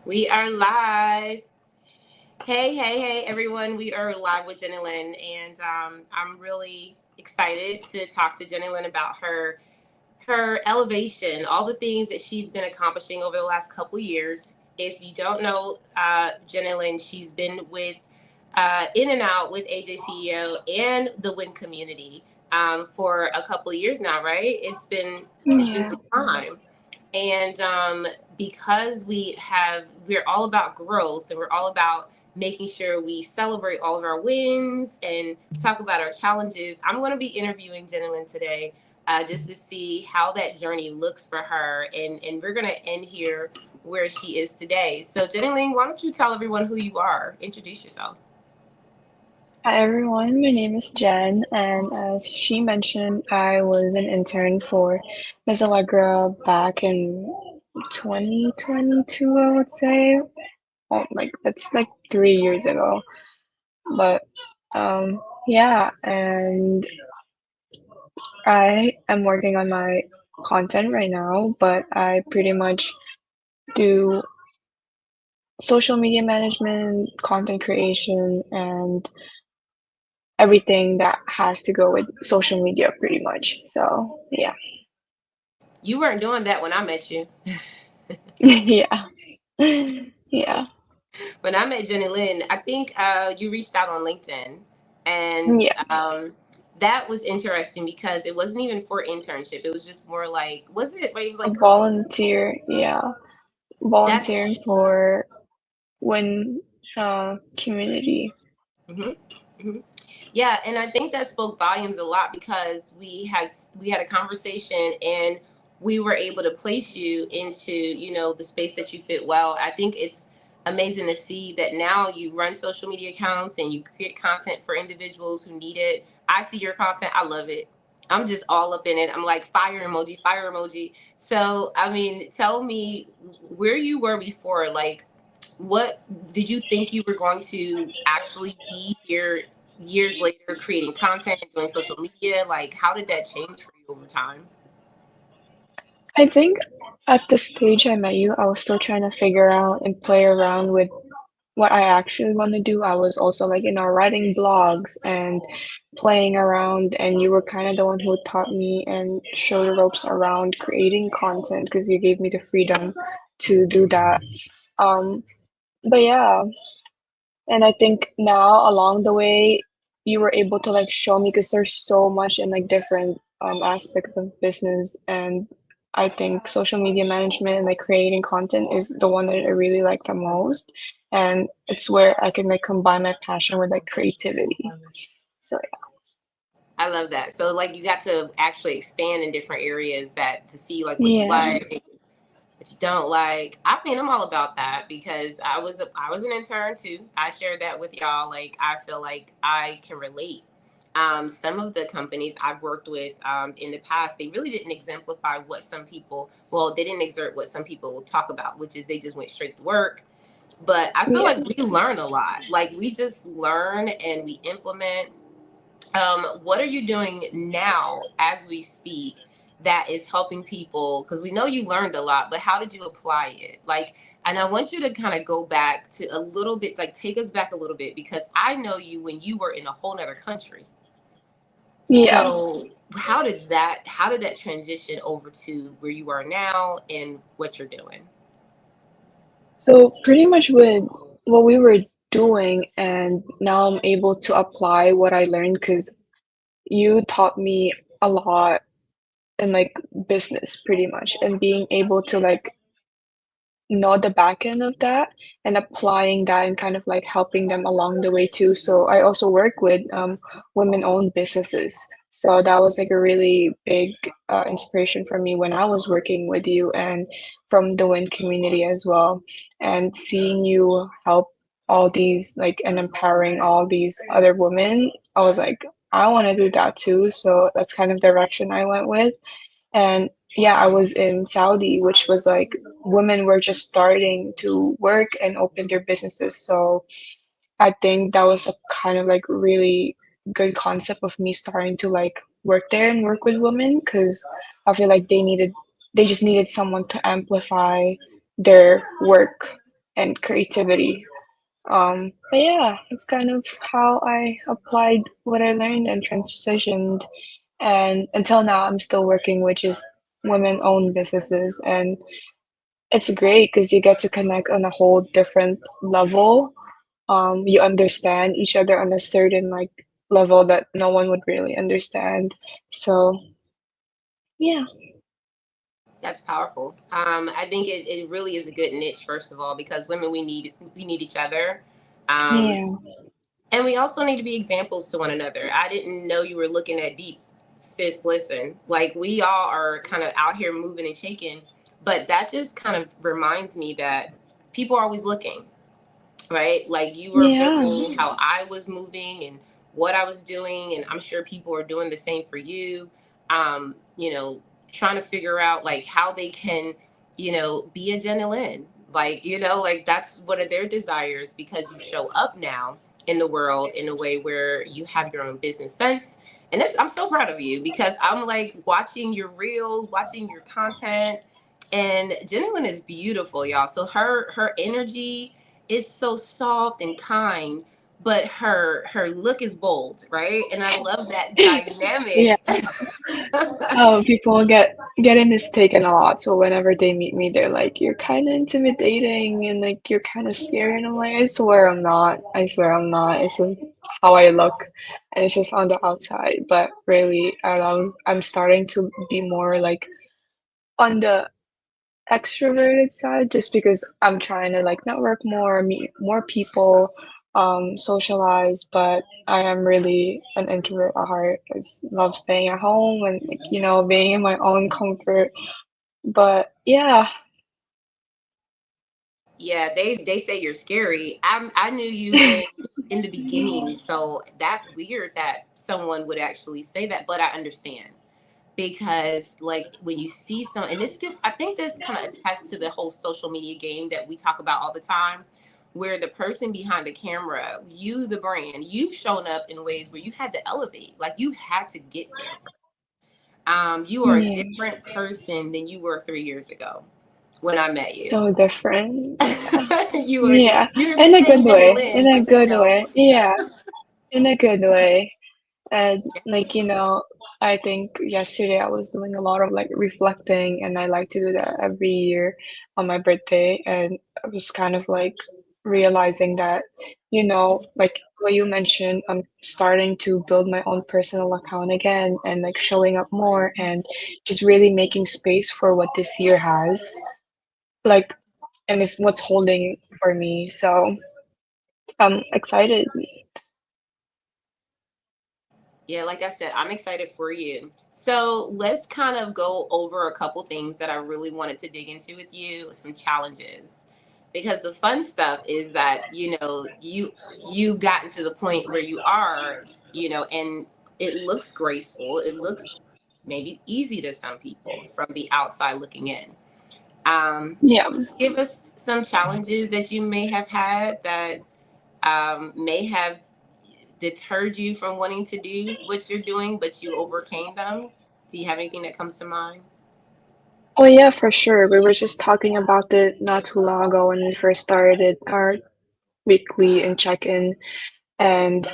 We are live. Hey, everyone. We are live with Jennylyn, and I'm really excited to talk to Jennylyn about her elevation, all the things that she's been accomplishing over the last couple years. If you don't know Jennylyn, she's been with in and out with AJCEO and the WIN community for a couple of years now, right? It's been Yeah. some time, and because we're all about growth and we're all about making sure we celebrate all of our wins and talk about our challenges. I'm going to be interviewing Jennylyn today just to see how that journey looks for her, and we're going to end here where she is today. So Jennylyn, why don't you tell everyone who you are? Introduce yourself. Hi everyone, my name is Jen, and as she mentioned, I was an intern for Miss Allegra back in 2022, I would say. Oh, like that's like 3 years ago. But yeah, and I am working on my content right now, but I pretty much do social media management, content creation, and everything that has to go with social media pretty much. So yeah. You weren't doing that when I met you. Yeah. Yeah. When I met Jenny Lynn, I think you reached out on LinkedIn, and Yeah. that was interesting because it wasn't even for internship. It was just more like, was it? Right, it was A like volunteer, yeah. Volunteering that's. for when community. Mhm, mhm. Yeah, and I think that spoke volumes a lot because we had a conversation and we were able to place you into the space that you fit well. I think it's amazing to see that now you run social media accounts and you create content for individuals who need it. I see your content, I love it. I'm just all up in it. I'm like fire emoji, fire emoji. So I mean, tell me where you were before. Like, what did you think you were going to actually be here years later, creating content, doing social media? Like, how did that change for you over time? I think at the stage I met you, I was still trying to figure out and play around with what I actually want to do. I was also like, writing blogs and playing around, and you were kind of the one who taught me and showed the ropes around creating content because you gave me the freedom to do that. Um, but yeah, and I think now along the way, you were able to like show me because there's so much in like different aspects of business, and I think social media management and like creating content is the one that I really like the most, and it's where I can like combine my passion with like creativity. So I love that. So, like, you got to actually expand in different areas that to see like what you yeah, like, what you don't like. I mean, I'm all about that because I was an intern too. I shared that with y'all. Like, I feel like I can relate. Some of the companies I've worked with in the past, they really didn't exemplify what some people, well, they didn't exert what some people talk about, which is they just went straight to work. But I feel yeah. like we learn a lot. Like, we just learn and we implement. What are you doing now as we speak that is helping people? Because we know you learned a lot, but how did you apply it? Like, and I want you to kind of go back to a little bit, like take us back a little bit, because I know you when you were in a whole nother country. Yeah. So how did that transition over to where you are now and what you're doing? So pretty much with what we were doing, and now I'm able to apply what I learned because you taught me a lot in like business pretty much, and being able to like know the back end of that and applying that and kind of like helping them along the way too. So I also work with women-owned businesses. So that was like a really big inspiration for me when I was working with you and from the WIN community as well. And seeing you help all these like and empowering all these other women, I was like, I want to do that too. So that's kind of the direction I went with. And yeah, I was in Saudi, which was like women were just starting to work and open their businesses. So I think that was a kind of like really good concept of me starting to like work there and work with women because I feel like they just needed someone to amplify their work and creativity. But yeah, it's kind of how I applied what I learned and transitioned. And until now, I'm still working with just women-owned businesses, and it's great because you get to connect on a whole different level. You understand each other on a certain like level that no one would really understand. So yeah, That's powerful. I think it really is a good niche, first of all, because women, we need each other. Um, yeah, and we also need to be examples to one another. I didn't know you were looking at deep, sis. Listen, like we all are kind of out here moving and shaking, but that just kind of reminds me that people are always looking, right? Like you were yeah, observing how I was moving and what I was doing, and I'm sure people are doing the same for you. You know, trying to figure out like how they can, be a Jennylyn. Like, like that's one of their desires because you show up now in the world in a way where you have your own business sense. And I'm so proud of you because I'm like watching your reels, watching your content, and Jennylyn is beautiful, y'all. So her energy is so soft and kind, but her look is bold, right? And I love that yeah. dynamic. Oh, people getting mistaken a lot. So whenever they meet me, they're like, "You're kind of intimidating and like you're kind of scary." And I'm like, "I swear I'm not. I swear I'm not. It's just how I look, and it's just on the outside." But really, I'm starting to be more like on the extroverted side just because I'm trying to like network more, meet more people, socialize, but I am really an introvert at heart. I just love staying at home and like, being in my own comfort. But yeah, Yeah, they say you're scary. I knew you in the beginning, so that's weird that someone would actually say that, but I understand. Because like when you see some, and I think this kind of attests to the whole social media game that we talk about all the time, where the person behind the camera, you the brand, you've shown up in ways where you had to elevate, like you had to get there first. You are a yeah, different person than you were 3 years ago when I met you. so different. Yeah. you are Yeah, you're the in a same good Jenny way. In Lynn, a but good way. Yeah, in a good way. And like, I think yesterday I was doing a lot of like reflecting, and I like to do that every year on my birthday. And I was kind of like realizing that, like what you mentioned, I'm starting to build my own personal account again and like showing up more and just really making space for what this year has. Like, and it's what's holding for me. So I'm excited. Yeah, like I said, I'm excited for you. So let's kind of go over a couple things that I really wanted to dig into with you, some challenges. Because the fun stuff is that, you gotten to the point where you are, and it looks graceful. It looks maybe easy to some people from the outside looking in. Yeah. Give us some challenges that you may have had that may have deterred you from wanting to do what you're doing, but you overcame them? Do you have anything that comes to mind? Oh yeah, for sure. We were just talking about it not too long ago when we first started our weekly and check-in, and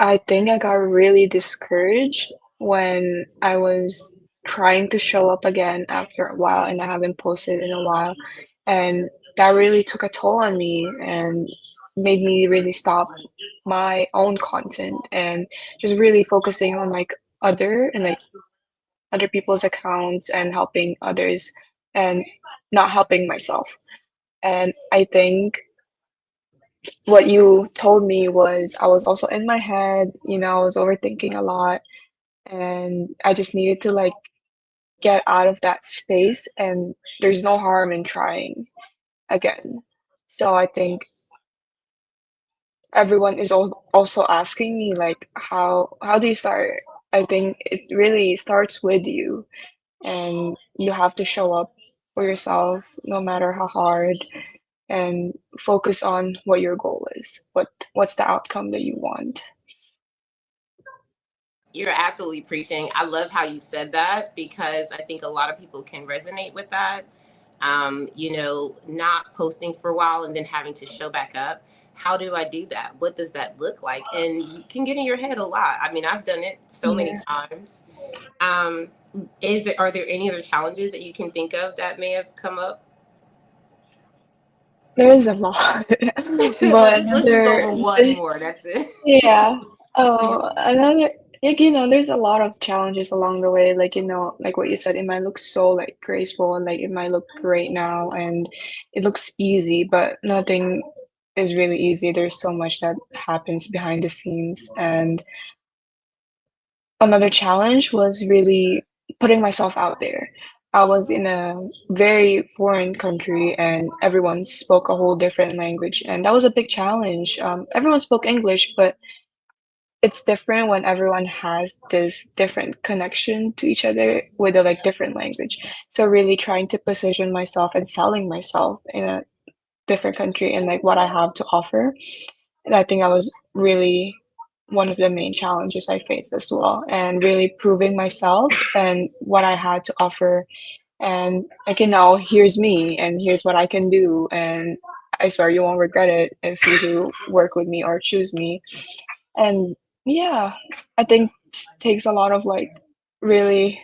I think I got really discouraged when I was trying to show up again after a while and I haven't posted in a while. And that really took a toll on me and made me really stop my own content and just really focusing on like other people's accounts and helping others and not helping myself. And I think what you told me was I was also in my head, I was overthinking a lot and I just needed to like get out of that space and there's no harm in trying again. So I think everyone is also asking me like how do you start? I think it really starts with you and you have to show up for yourself no matter how hard and focus on what your goal is. What's the outcome that you want? You're absolutely preaching. I love how you said that because I think a lot of people can resonate with that. not posting for a while and then having to show back up. How do I do that? What does that look like? And you can get in your head a lot. I mean, I've done it so many Yeah. times. Um, are there any other challenges that you can think of that may have come up? There is a lot. But Let's just go another, over one more. That's it. yeah. Another, like, there's a lot of challenges along the way. Like, like what you said, it might look so like graceful and like it might look great now and it looks easy, but nothing is really easy. There's so much that happens behind the scenes. And another challenge was really putting myself out there. I was in a very foreign country and everyone spoke a whole different language, and that was a big challenge. Everyone spoke English, but it's different when everyone has this different connection to each other with a like different language. So really trying to position myself and selling myself in a different country and like what I have to offer. And I think that was really one of the main challenges I faced as well, and really proving myself and what I had to offer. And like, here's me and here's what I can do. And I swear you won't regret it if you do work with me or choose me. And yeah, I think it takes a lot of like really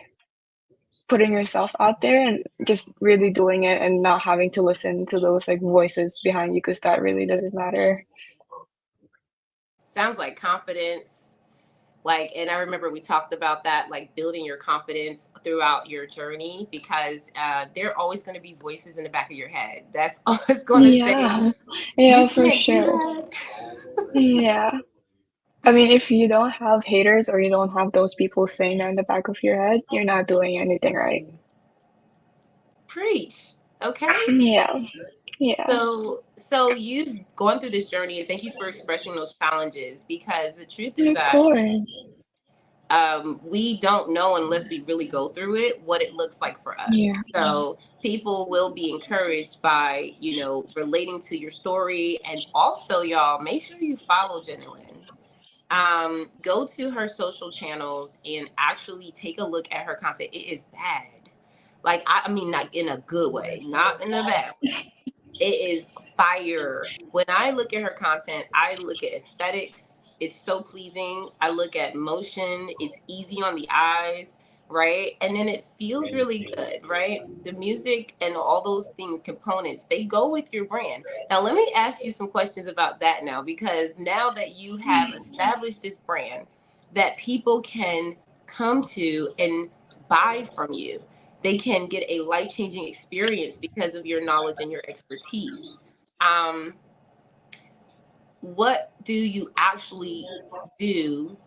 putting yourself out there and just really doing it and not having to listen to those like voices behind you because that really doesn't matter. Sounds like confidence. Like, and I remember we talked about that, like building your confidence throughout your journey, because there are always going to be voices in the back of your head that's always going to say, Yeah, yeah, you for can't do sure. that. Yeah. I mean, if you don't have haters or you don't have those people saying that in the back of your head, you're not doing anything right. Preach. Okay. Yeah, yeah, So you've gone through this journey, and thank you for expressing those challenges, because the truth is of that course. we don't know unless we really go through it what it looks like for Yeah, us. So people will be encouraged by, relating to your story. And also, y'all, make sure you follow Jennylyn. Go to her social channels and actually take a look at her content. It is bad. Like, I mean, not in a good way, not in a bad way. It is fire. When I look at her content, I look at aesthetics. It's so pleasing. I look at motion. It's easy on the eyes, right? And then it feels really good, right? The music and all those things, components, they go with your brand. Now, let me ask you some questions about that now, because now that you have established this brand that people can come to and buy from you, they can get a life-changing experience because of your knowledge and your expertise. um, what do you actually do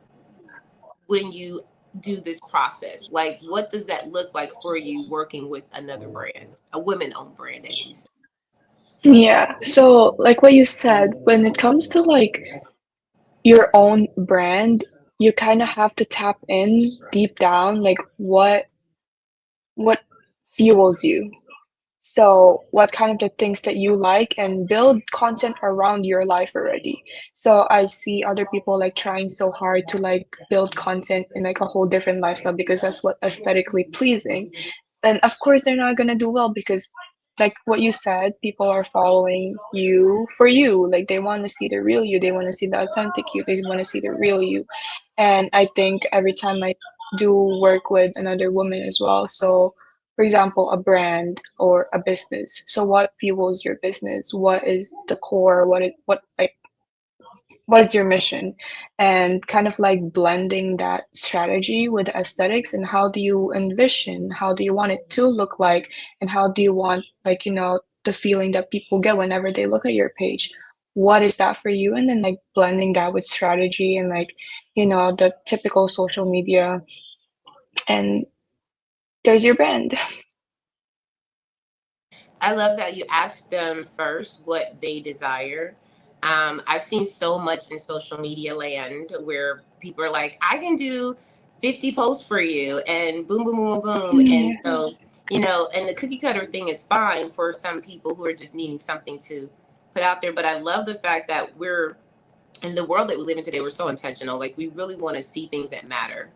when you do this process? Like, what does that look like for you working with another brand, a women-owned brand, as you said? yeah. So, like what you said, when it comes to like your own brand, you kind of have to tap in deep down, like what fuels you. So, what kind of the things that you like and build content around your life already. So, I see other people like trying so hard to like build content in like a whole different lifestyle because that's what aesthetically pleasing. And of course, they're not gonna do well because, like what you said, people are following you for you. Like they want to see the real you, they want to see the authentic you, they want to see the real you. And I think every time I do work with another woman as well, so for example, a brand or a business. So what fuels your business? What is the core? What is your mission? And kind of like blending that strategy with the aesthetics and how do you envision, how do you want it to look like, and how do you want like, the feeling that people get whenever they look at your page. What is that for you? And then like blending that with strategy and like, the typical social media, and there's your brand. I love that you ask them first what they desire. I've seen so much in social media land where people are like, I can do 50 posts for you, and boom, boom, boom, boom, boom. And Yeah. so, and the cookie cutter thing is fine for some people who are just needing something to put out there. But I love the fact that we're in the world that we live in today, we're so intentional. Like, we really want to see things that matter.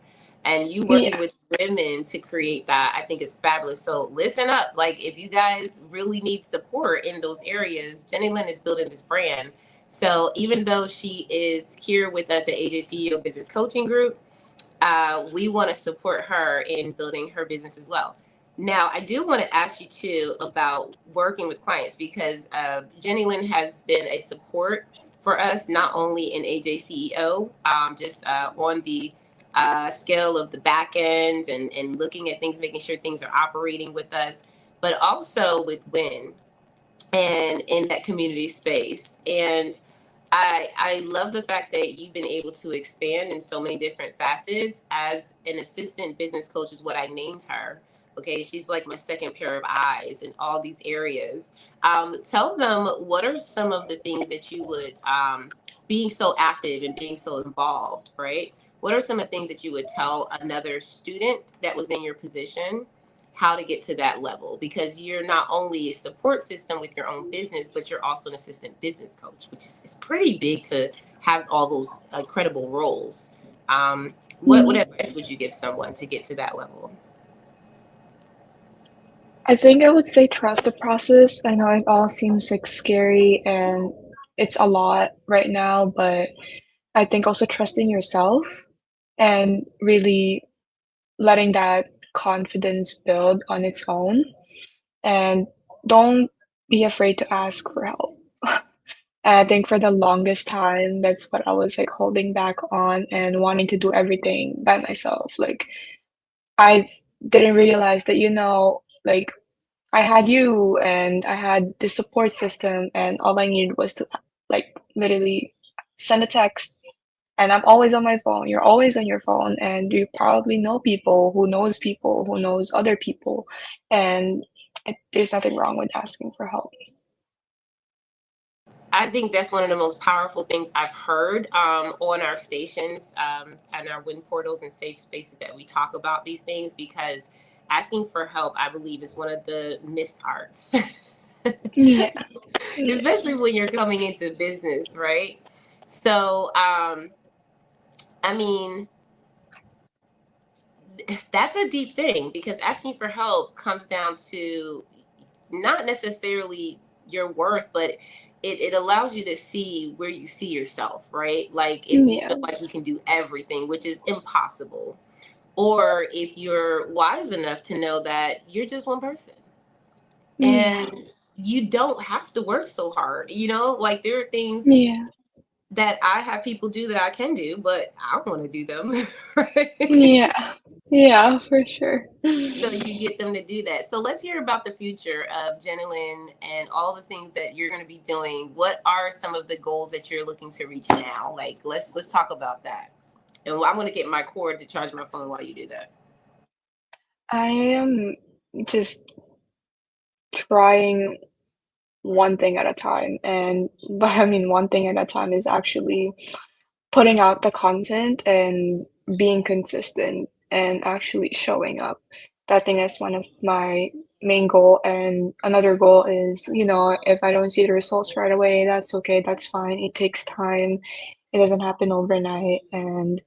And you working Yeah. with women to create that, I think is fabulous. So listen up. Like, if you guys really need support in those areas, Jennylyn is building this brand. So even though she is here with us at AJCEO Business Coaching Group, we want to support her in building her business as well. Now, I do want to ask you too about working with clients, because Jennylyn has been a support for us, not only in AJCEO, just on the scale of the back end and looking at things, making sure things are operating with us, but also with Win and in that community space. And I love the fact that you've been able to expand in so many different facets. As an assistant business coach is what I named her. Okay, she's like my second pair of eyes in all these areas. Tell them, what are some of the things that you would, being so active and being so involved, right? What are some of the things that you would tell another student that was in your position how to get to that level? Because you're not only a support system with your own business, but you're also an assistant business coach, which is pretty big to have all those incredible roles. What Mm, advice would you give someone to get to that level? I think I would say trust the process. I know it all seems like scary and it's a lot right now, but I think also trusting yourself and really letting that confidence build on its own. And don't be afraid to ask for help. I think for the longest time, that's what I was like holding back on and wanting to do everything by myself. Like, I didn't realize that, like I had you and I had the support system, and all I needed was to like literally send a text. And I'm always on my phone. You're always on your phone, and you probably know people who knows other people, and there's nothing wrong with asking for help. I think that's one of the most powerful things I've heard on our stations and our win portals and safe spaces that we talk about these things, because asking for help, I believe, is one of the missed arts, Yeah, yeah, especially when you're coming into business, right? So, I mean, that's a deep thing, because asking for help comes down to not necessarily your worth, but it allows you to see where you see yourself, right? Like, if you yeah, feel like you can do everything, which is impossible, or if you're wise enough to know that you're just one person yeah, and you don't have to work so hard, like there are things yeah, that I have people do that I can do, but I don't want to do them. Right? yeah, yeah, for sure. So you get them to do that. So let's hear about the future of Jennylyn and all the things that you're going to be doing. What are some of the goals that you're looking to reach now? Like, let's talk about that. And I'm going to get my cord to charge my phone while you do that. I am just trying one thing at a time, and but I mean, one thing at a time is actually putting out the content and being consistent and actually showing up. That thing is one of my main goal, and another goal is, if I don't see the results right away, that's okay, that's fine. It takes time. It doesn't happen overnight, and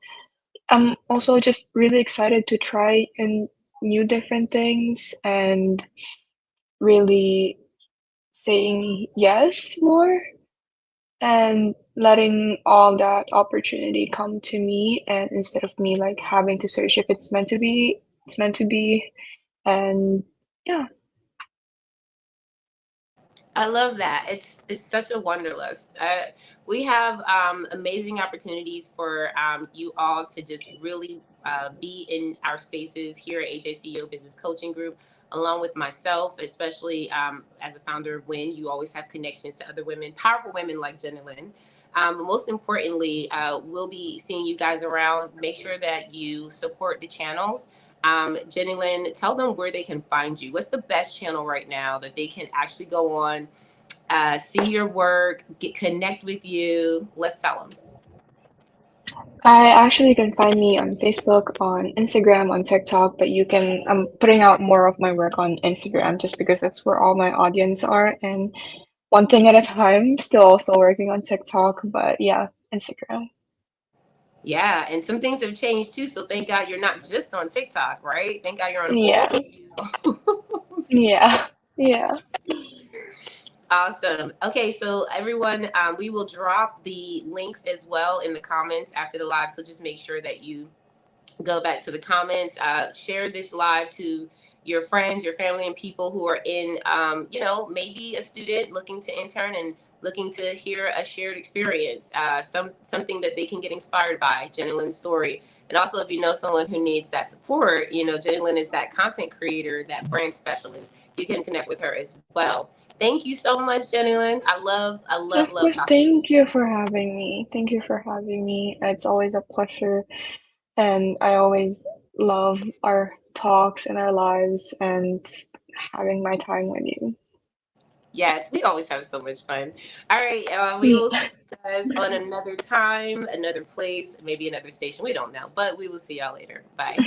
I'm also just really excited to try and new different things and really saying yes more and letting all that opportunity come to me, and instead of me like having to search if it's meant to be, it's meant to be. And yeah. I love that. It's such a wanderlust. We have amazing opportunities for you all to just really be in our spaces here at AJCEO Business Coaching Group, along with myself, especially as a founder of Win. You always have connections to other women, powerful women like Jennylyn. But most importantly, we'll be seeing you guys around. Make sure that you support the channels. Jennylyn, tell them where they can find you. What's the best channel right now that they can actually go on, see your work, connect with you? Let's tell them. I actually can find me on Facebook, on Instagram, on TikTok, but I'm putting out more of my work on Instagram just because that's where all my audience are, and one thing at a time, still also working on TikTok, but yeah, Instagram. Yeah, and some things have changed too. So thank God you're not just on TikTok, right? Thank God you're on all Yeah. the channels. Yeah. Yeah. Awesome. Okay, so everyone, we will drop the links as well in the comments after the live. So just make sure that you go back to the comments, share this live to your friends, your family, and people who are in, maybe a student looking to intern and looking to hear a shared experience, something that they can get inspired by, Jennylyn's story. And also, if you know someone who needs that support, Jennylyn is that content creator, that brand specialist. You can connect with her as well. Thank you so much, Jennylyn. I love Of course, talking. thank you for having me. Thank you for having me. It's always a pleasure, and I always love our talks and our lives and having my time with you. Yes, we always have so much fun. All right, we will see Yeah. you guys on another time, another place, maybe another station. We don't know, but we will see y'all later. Bye.